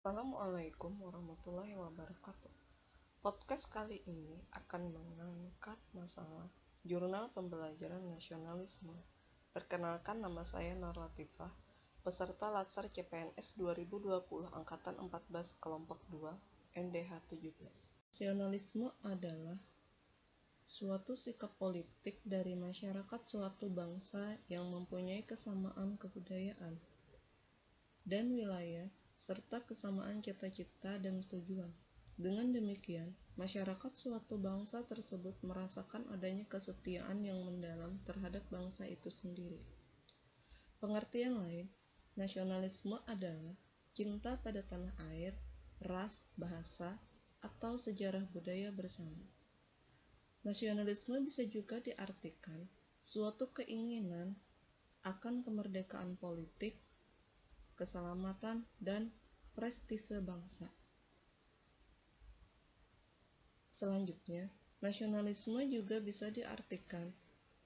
Assalamualaikum warahmatullahi wabarakatuh. Podcast kali ini akan mengangkat masalah Jurnal Pembelajaran Nasionalisme. Perkenalkan, nama saya Nur Latifah, peserta Latsar CPNS 2020 Angkatan 14 Kelompok 2 NDH 17. Nasionalisme adalah suatu sikap politik dari masyarakat suatu bangsa yang mempunyai kesamaan kebudayaan dan wilayah serta kesamaan cita-cita dan tujuan. Dengan demikian, masyarakat suatu bangsa tersebut merasakan adanya kesetiaan yang mendalam terhadap bangsa itu sendiri. Pengertian lain, nasionalisme adalah cinta pada tanah air, ras, bahasa, atau sejarah budaya bersama. Nasionalisme bisa juga diartikan suatu keinginan akan kemerdekaan politik, keselamatan, dan prestise bangsa. Selanjutnya, nasionalisme juga bisa diartikan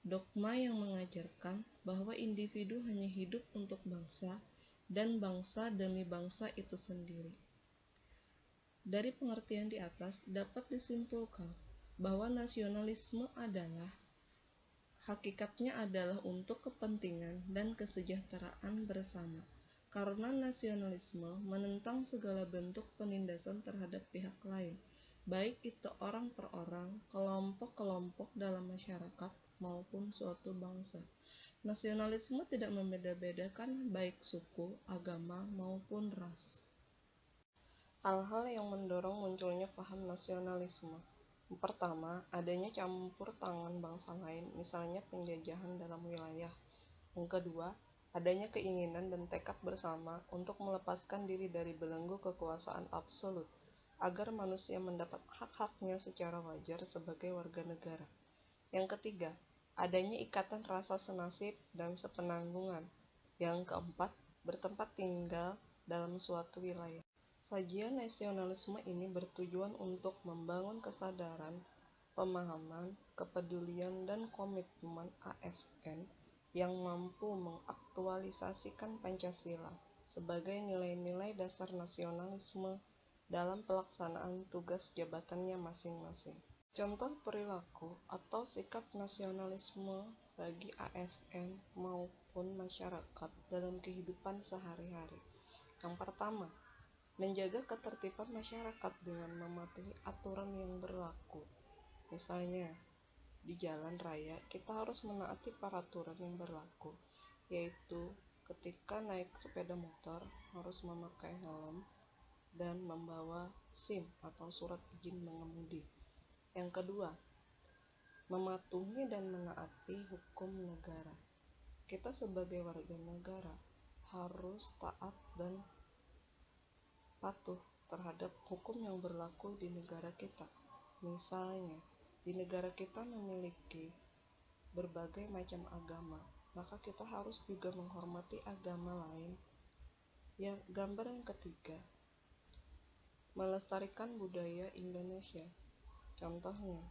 dogma yang mengajarkan bahwa individu hanya hidup untuk bangsa dan bangsa demi bangsa itu sendiri. Dari pengertian di atas dapat disimpulkan bahwa nasionalisme adalah hakikatnya adalah untuk kepentingan dan kesejahteraan bersama. Karena nasionalisme menentang segala bentuk penindasan terhadap pihak lain, baik itu orang per orang, kelompok-kelompok dalam masyarakat, maupun suatu bangsa. Nasionalisme tidak membeda-bedakan baik suku, agama, maupun ras. Hal-hal yang mendorong munculnya paham nasionalisme. Pertama, adanya campur tangan bangsa lain, misalnya penjajahan dalam wilayah. Yang kedua, adanya keinginan dan tekad bersama untuk melepaskan diri dari belenggu kekuasaan absolut, agar manusia mendapat hak-haknya secara wajar sebagai warga negara. Yang ketiga, adanya ikatan rasa senasib dan sepenanggungan. Yang keempat, bertempat tinggal dalam suatu wilayah. Sajian nasionalisme ini bertujuan untuk membangun kesadaran, pemahaman, kepedulian, dan komitmen ASN yang mampu mengaktualisasikan Pancasila sebagai nilai-nilai dasar nasionalisme dalam pelaksanaan tugas jabatannya masing-masing. Contoh perilaku atau sikap nasionalisme bagi ASN maupun masyarakat dalam kehidupan sehari-hari. Yang pertama, menjaga ketertiban masyarakat dengan mematuhi aturan yang berlaku. Misalnya, di jalan raya kita harus menaati peraturan yang berlaku, yaitu ketika naik sepeda motor harus memakai helm dan membawa SIM atau surat izin mengemudi. Yang kedua, mematuhi dan menaati hukum negara. Kita sebagai warga negara harus taat dan patuh terhadap hukum yang berlaku di negara kita. Misalnya, di negara kita memiliki berbagai macam agama, maka kita harus juga menghormati agama lain. Gambar yang ketiga, melestarikan budaya Indonesia. Contohnya,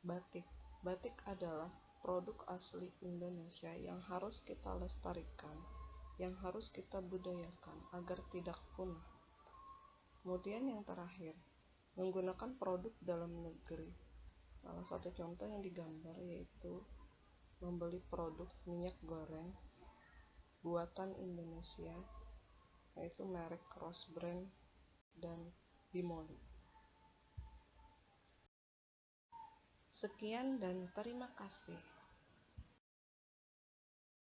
batik. Batik adalah produk asli Indonesia yang harus kita lestarikan, yang harus kita budayakan agar tidak punah. Kemudian yang terakhir, menggunakan produk dalam negeri. Salah satu contoh yang digambar yaitu membeli produk minyak goreng buatan Indonesia, yaitu merek Rose Brand dan Bimoli. Sekian dan terima kasih.